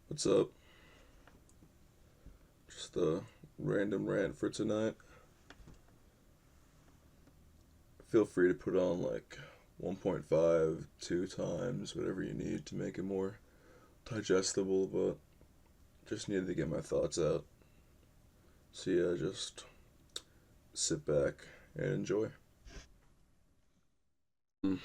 What's up? Just a random rant for tonight. Feel free to put on like 1.5, 2 times, whatever you need to make it more digestible, but just needed to get my thoughts out. So yeah, just sit back and enjoy. Mm.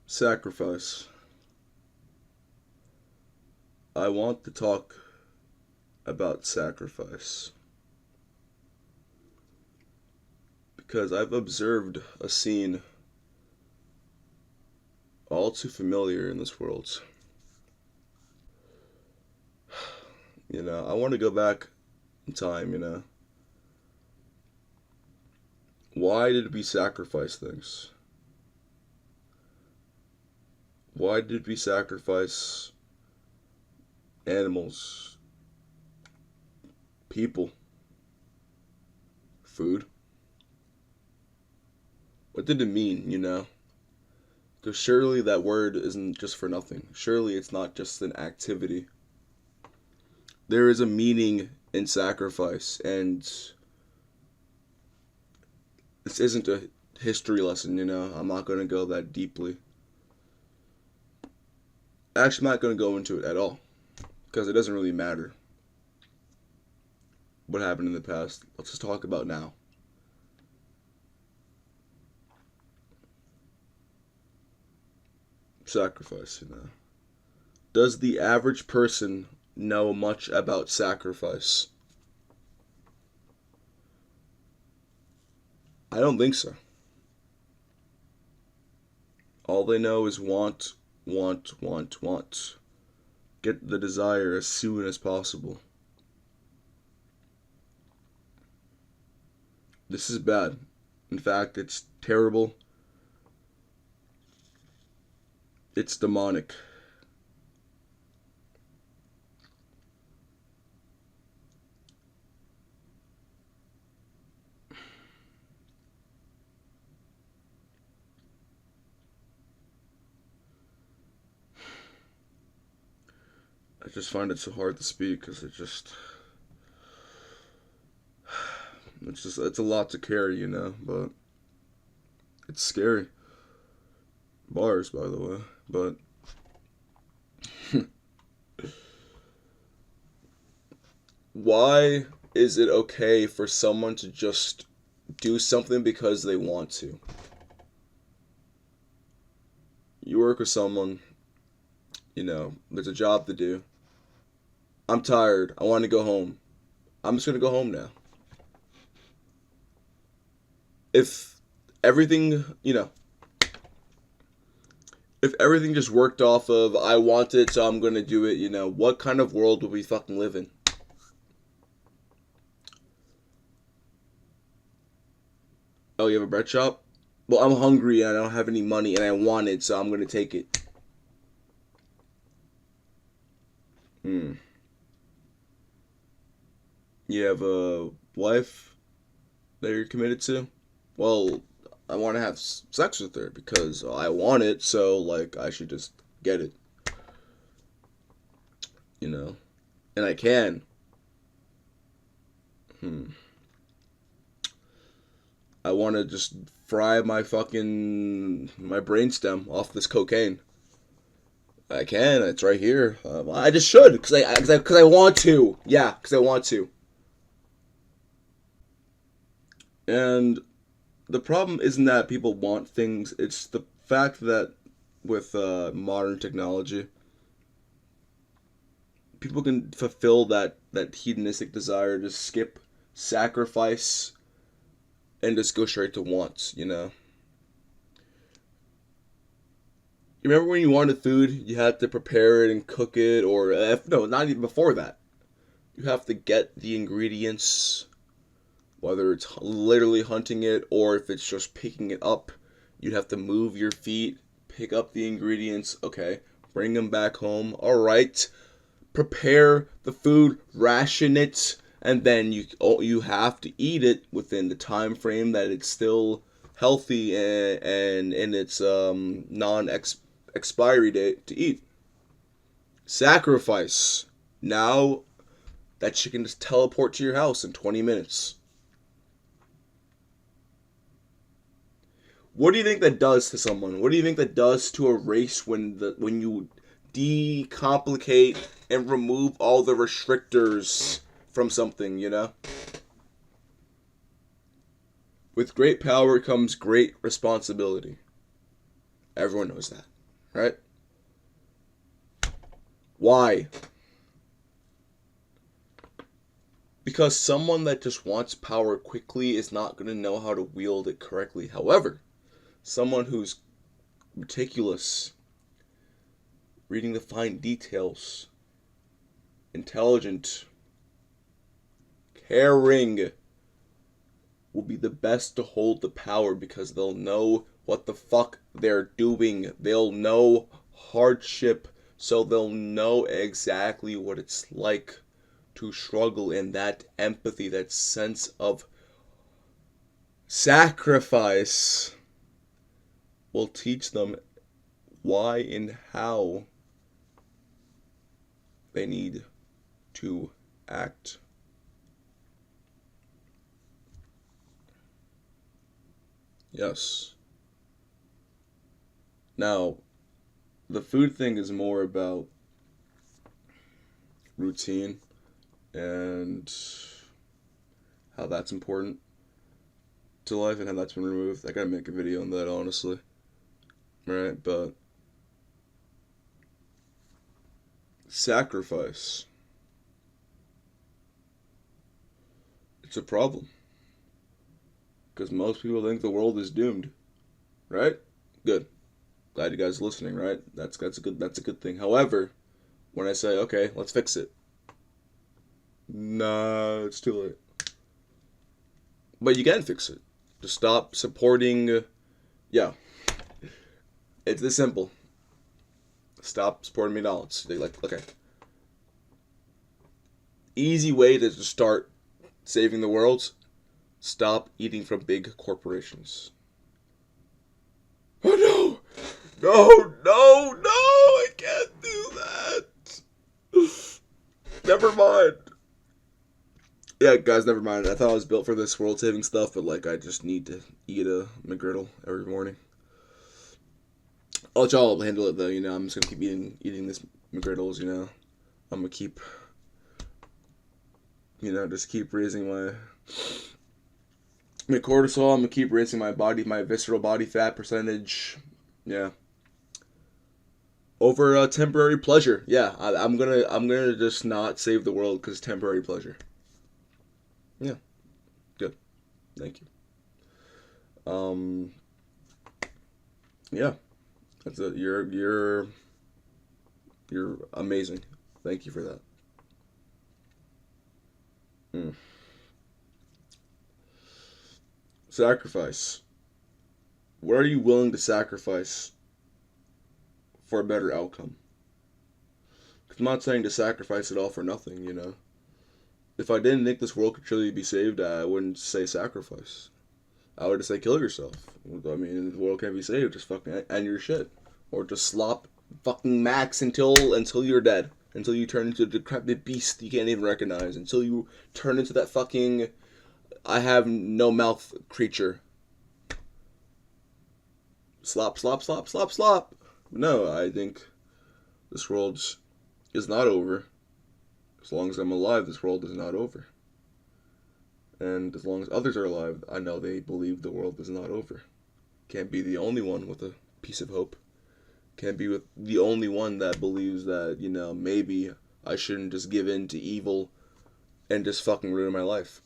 Sacrifice. I want to talk about sacrifice because I've observed a scene all too familiar in this world. I want to go back in time. Why did we sacrifice things? Why did we sacrifice animals, people, food? What did it mean? Because surely that word isn't just for nothing. Surely it's not just an activity. There is a meaning in sacrifice, and this isn't a history lesson. I'm not going to go that deeply. Actually, I'm not going to go into it at all, because it doesn't really matter what happened in the past. Let's just talk about now. Sacrifice. Does the average person know much about sacrifice? I don't think so. All they know is want, want, want, want. Get the desire as soon as possible. This is bad. In fact, it's terrible. It's demonic. I just find it so hard to speak because it's a lot to carry, but it's scary. Bars, by the way, but why is it okay for someone to just do something because they want to? You work with someone, there's a job to do. I'm tired. I want to go home. I'm just going to go home now. If everything, if everything just worked off of I want it, so I'm going to do it, what kind of world would we fucking live in? Oh, you have a bread shop? Well, I'm hungry and I don't have any money and I want it, so I'm going to take it. Hmm. You have a wife that you're committed to? Well, I want to have sex with her because I want it, so like I should just get it, and I can. Hmm. I want to just fry my brainstem off this cocaine. I can. It's right here. I just should because I want to. Yeah, because I want to. And the problem isn't that people want things. It's the fact that with modern technology, people can fulfill that hedonistic desire to skip sacrifice and just go straight to wants. You remember when you wanted food, you had to prepare it and cook it, or no, not even before that. You have to get the ingredients, whether it's literally hunting it or if it's just picking it up. You'd have to move your feet, pick up the ingredients. Okay, bring them back home. All right, prepare the food, ration it, and then you have to eat it within the time frame that it's still healthy and in its non expiry date to eat. Sacrifice. Now that she can just teleport to your house in 20 minutes. What do you think that does to someone? What do you think that does to a race when you decomplicate and remove all the restrictors from something, you know? With great power comes great responsibility. Everyone knows that, right? Why? Because someone that just wants power quickly is not going to know how to wield it correctly. However, someone who's meticulous, reading the fine details, intelligent, caring, will be the best to hold the power because they'll know what the fuck they're doing. They'll know hardship, so they'll know exactly what it's like to struggle, and that empathy, that sense of sacrifice will teach them why and how they need to act. Yes. Now, the food thing is more about routine and how that's important to life and how that's been removed. I gotta make a video on that, honestly. Right? But sacrifice. It's a problem. Because most people think the world is doomed. Right? Good. Glad you guys are listening, right? That's a good thing. However, when I say, okay, let's fix it. Nah, it's too late. But you can fix it. Just stop supporting. Yeah. It's this simple. Stop supporting McDonald's. They like, okay. Easy way to just start saving the world. Stop eating from big corporations. Oh no! No! I can't do that! Never mind. Yeah, guys, never mind. I thought I was built for this world-saving stuff, but, like, I just need to eat a McGriddle every morning. I'll let y'all handle it, though, you know. I'm just gonna keep eating this McGriddles, you know. I'm gonna keep, you know, just keep raising my cortisol. I'm gonna keep raising my visceral body fat percentage. Yeah. Over temporary pleasure. Yeah, I'm gonna just not save the world because temporary pleasure. Yeah, good. Thank you. Yeah, that's it. You're amazing. Thank you for that. Mm. Sacrifice. What are you willing to sacrifice for a better outcome? 'Cause I'm not saying to sacrifice it all for nothing, you know. If I didn't think this world could truly be saved, I wouldn't say sacrifice. I would just say kill yourself. I mean, the world can't be saved. Just fucking end your shit, or just slop fucking max until you're dead, until you turn into a decrepit beast you can't even recognize, until you turn into that fucking I have no mouth creature. Slop, slop, slop, slop, slop. No, I think this world is not over. As long as I'm alive, this world is not over. And as long as others are alive, I know they believe the world is not over. Can't be the only one with a piece of hope. Can't be with the only one that believes that, you know, maybe I shouldn't just give in to evil and just fucking ruin my life.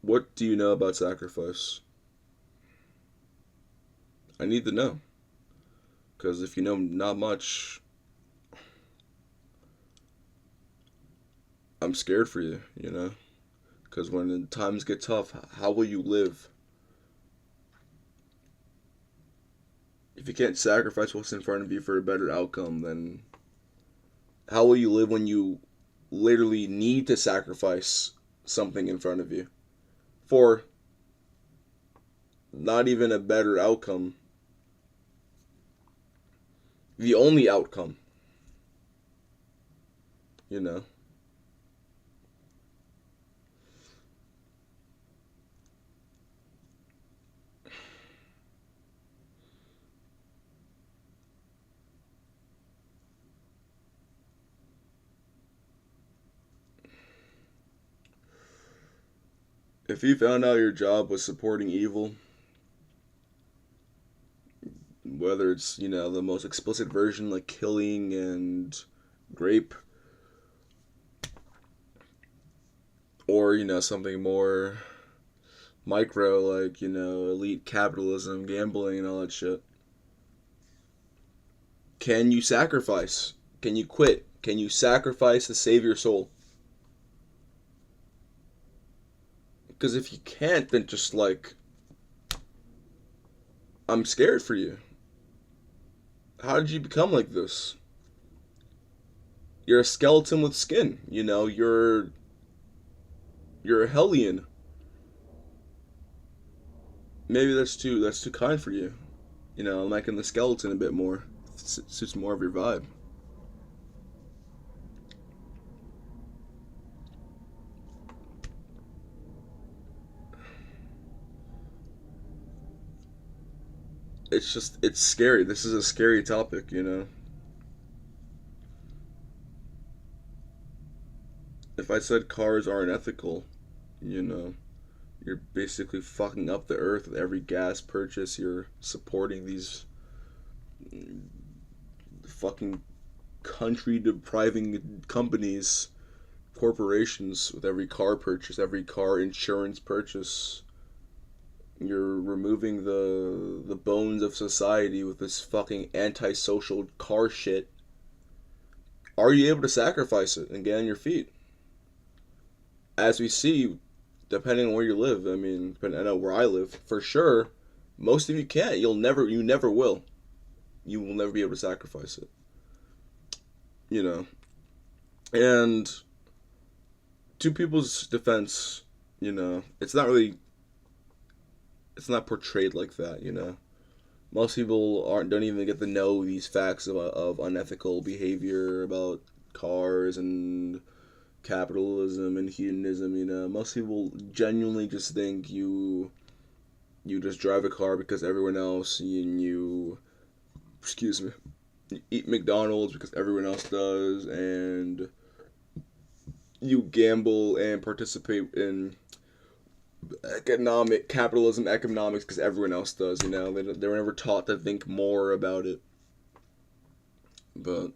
What do you know about sacrifice? I need to know. Because if you know not much, I'm scared for you, you know? Because when the times get tough, how will you live? If you can't sacrifice what's in front of you for a better outcome, then how will you live when you literally need to sacrifice something in front of you for not even a better outcome. The only outcome, you know. If you found out your job was supporting evil, whether it's, the most explicit version like killing and rape, or, something more micro like, elite capitalism, gambling, and all that shit, can you sacrifice? Can you quit? Can you sacrifice to save your soul? Because if you can't, then just like, I'm scared for you. How did you become like this? You're a skeleton with skin. You're a hellion. Maybe that's too kind for you. I'm liking the skeleton a bit more. Suits more of your vibe. It's scary. This is a scary topic. If I said cars aren't ethical, you know, you're basically fucking up the earth with every gas purchase. You're supporting these fucking country depriving companies, corporations with every car purchase, every car insurance purchase. You're removing the bones of society with this fucking antisocial car shit. Are you able to sacrifice it and get on your feet? As we see, depending on where you live, I know where I live, for sure, most of you can't. You never will. You will never be able to sacrifice it. You know. And to people's defense, it's not portrayed like that. Most people don't even get to know these facts of unethical behavior about cars and capitalism and hedonism. Most people genuinely just think you just drive a car because everyone else, and you excuse me, you eat McDonald's because everyone else does, and you gamble and participate in economics because everyone else does. They were never taught to think more about it, but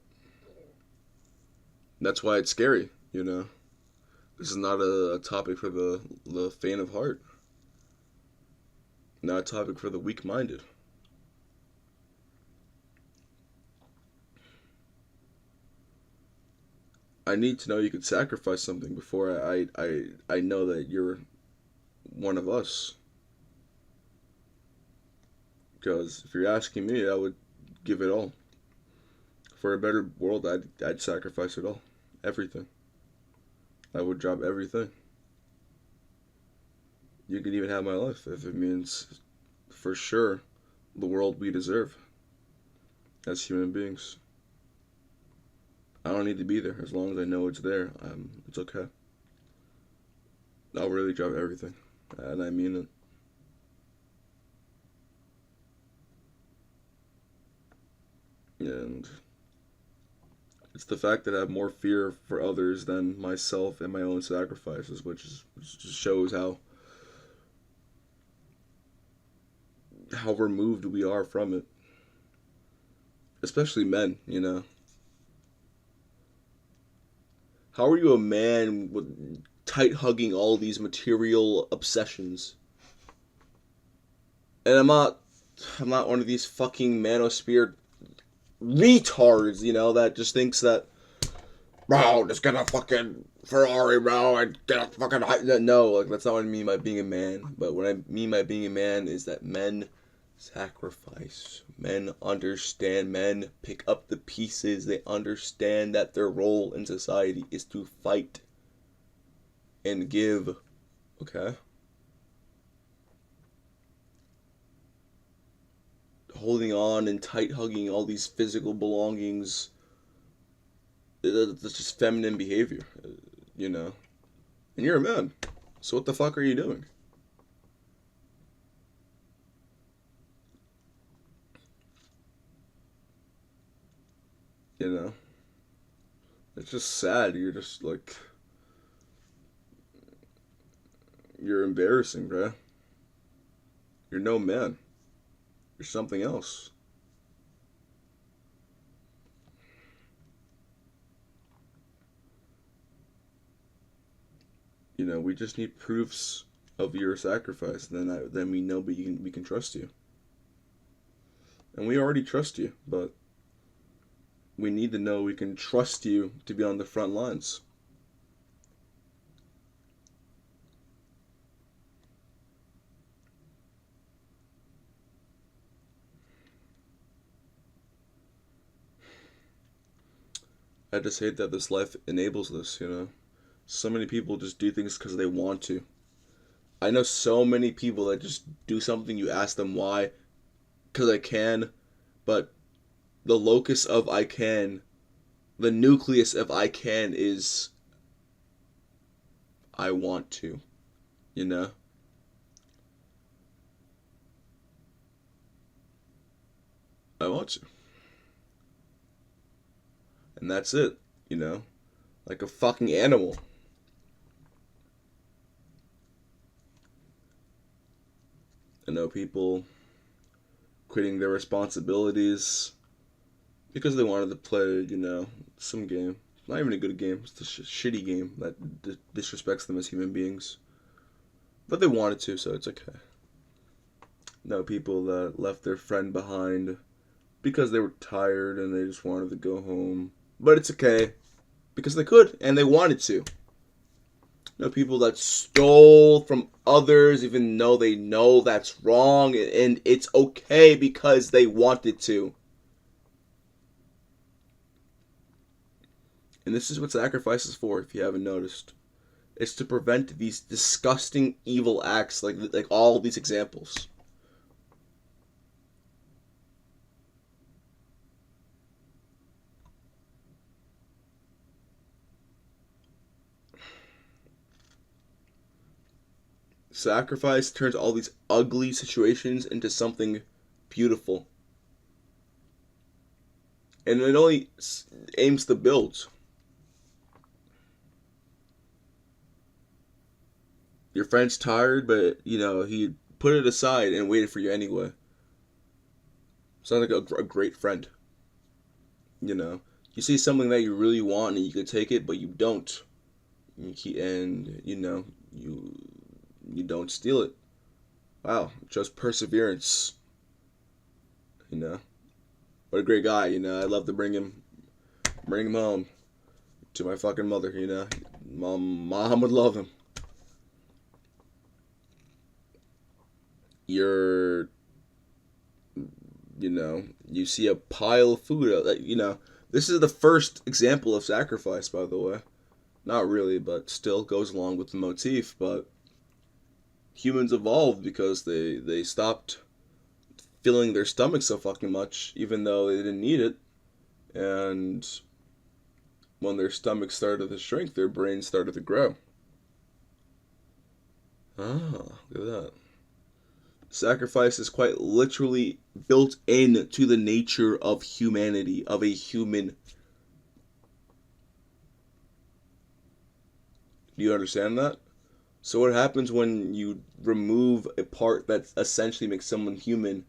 that's why it's scary. This is not a topic for the faint of heart, not a topic for the weak-minded. I need to know you could sacrifice something before I know that you're one of us. Because if you're asking me, I would give it all. For a better world, I'd sacrifice it all. Everything. I would drop everything. You could even have my life if it means, for sure, the world we deserve as human beings. I don't need to be there. As long as I know it's there, it's okay. I'll really drop everything. And I mean it. And it's the fact that I have more fear for others than myself and my own sacrifices, which just shows how removed we are from it. Especially men. How are you a man with tight hugging all these material obsessions? And I'm not one of these fucking manosphere retards, that just thinks that, bro, just get a fucking Ferrari, bro, and get a fucking... No, like, that's not what I mean by being a man. But what I mean by being a man is that men sacrifice. Men understand. Men pick up the pieces. They understand that their role in society is to fight and give. Okay? holding on and tight hugging all these physical belongings. That's just feminine behavior, you know. And you're a man, so what the fuck are you doing? You know, it's just sad. You're just like, you're embarrassing, bruh. You're no man. You're something else. You know, we just need proofs of your sacrifice. Then we know we can trust you. And we already trust you, but we need to know we can trust you to be on the front lines. I just hate that this life enables this, you know? So many people just do things because they want to. I know so many people that just do something, you ask them why, because I can, but the locus of I can, the nucleus of I can is I want to, you know? I want to. And that's it, you know? Like a fucking animal. I know people quitting their responsibilities because they wanted to play, you know, some game. Not even a good game. It's a shitty game that disrespects them as human beings. But they wanted to, so it's okay. No, people that left their friend behind because they were tired and they just wanted to go home. But it's okay because they could and they wanted to. No, people that stole from others even though they know that's wrong and it's okay because they wanted to. And this is what sacrifice is for, if you haven't noticed. It's to prevent these disgusting evil acts like all these examples. Sacrifice turns all these ugly situations into something beautiful. And it only aims to build. Your friend's tired, but, you know, he put it aside and waited for you anyway. Sounds like a great friend. You know, you see something that you really want and you can take it, but you don't. And you know, you don't steal it. Wow, just perseverance. You know, what a great guy. You know, I'd love to bring him home to my fucking mother. You know, mom would love him. You're, you know, you see a pile of food. You know, this is the first example of sacrifice, by the way. Not really, but still goes along with the motif. But humans evolved because they stopped filling their stomachs so fucking much, even though they didn't need it. And when their stomachs started to shrink, their brains started to grow. Ah, look at that. Sacrifice is quite literally built into the nature of humanity, of a human. Do you understand that? So what happens when you remove a part that essentially makes someone human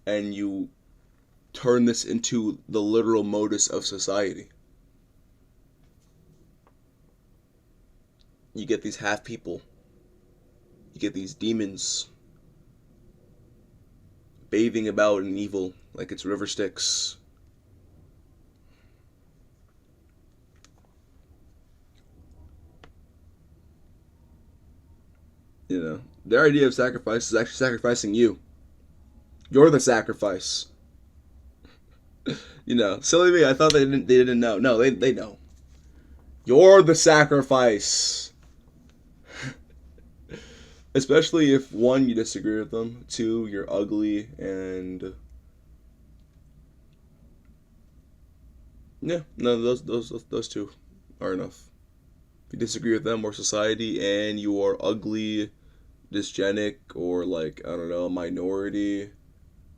and you turn this into the literal modus of society? You get these half people. You get these demons bathing about in evil like it's river Styx. You know, their idea of sacrifice is actually sacrificing you. You're the sacrifice. You know, silly me. I thought they didn't know. No, they know. You're the sacrifice. Especially if one, you disagree with them. Two, you're ugly and Yeah, no, those two are enough. If you disagree with them or society and you are ugly, dysgenic, or like I don't know, a minority,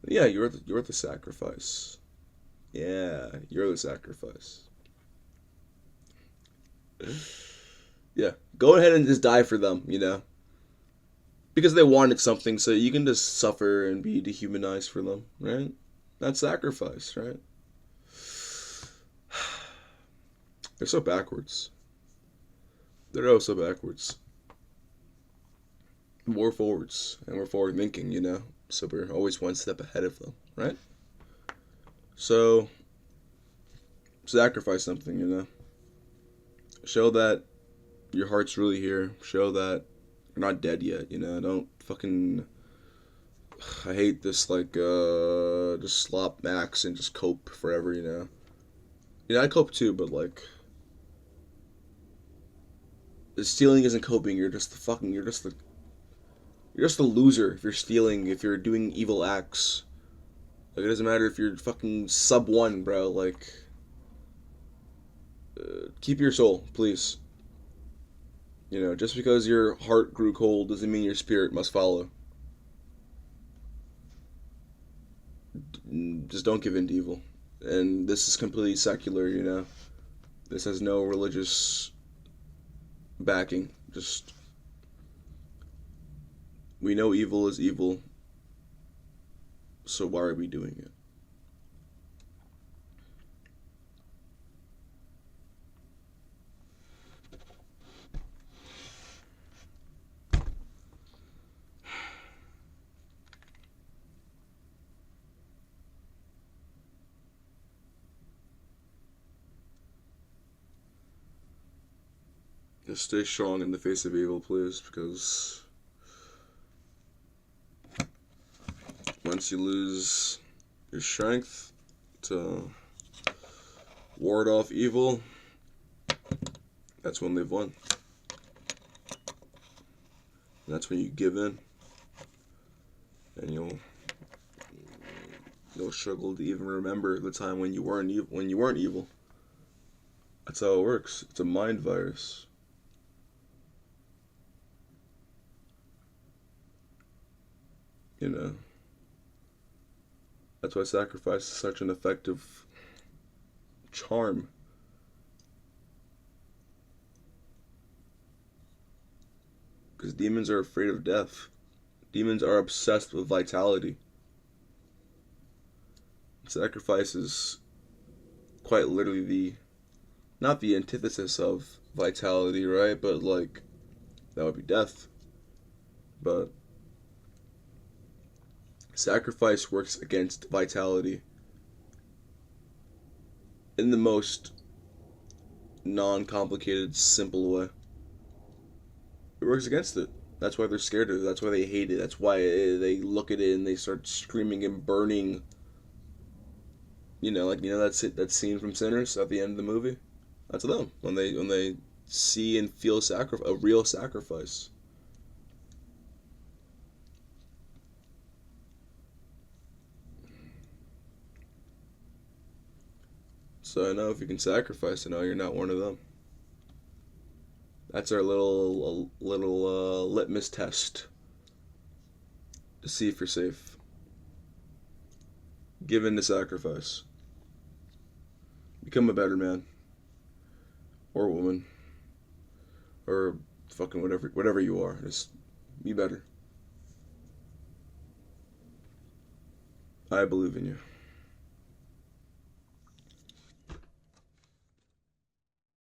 yeah, you're the sacrifice. Yeah, you're the sacrifice. Yeah, go ahead and just die for them, because they wanted something, so you can just suffer and be dehumanized for them, right? That's sacrifice, right? They're so backwards. They're oh so backwards. We're forwards, and we're forward thinking, so we're always one step ahead of them, right? So sacrifice something, show that your heart's really here, show that you're not dead yet, don't fucking, I hate this, like, just slop max and just cope forever, I cope too, but like, stealing isn't coping. You're just a loser if you're stealing, if you're doing evil acts. Like, it doesn't matter if you're fucking sub one, bro. Like, keep your soul, please. Just because your heart grew cold doesn't mean your spirit must follow. Just don't give in to evil. And this is completely secular, This has no religious backing. Just, we know evil is evil, so why are we doing it? Just stay strong in the face of evil, please, because once you lose your strength to ward off evil, that's when they've won. And that's when you give in, and you'll struggle to even remember the time when you weren't evil. When you weren't evil. That's how it works. It's a mind virus. You know. That's why sacrifice is such an effective charm. Because demons are afraid of death. Demons are obsessed with vitality. Sacrifice is quite literally not the antithesis of vitality, right? But like, that would be death. But sacrifice works against vitality in the most non-complicated, simple way. It works against it. That's why they're scared of it. That's why they hate it. That's why they look at it and they start screaming and burning. That's it. That scene from Sinners at the end of the movie. That's them when they see and feel a real sacrifice. So I know if you can sacrifice, I know you're not one of them. That's our little litmus test to see if you're safe. Give in to sacrifice. Become a better man or woman or fucking whatever you are. Just be better. I believe in you.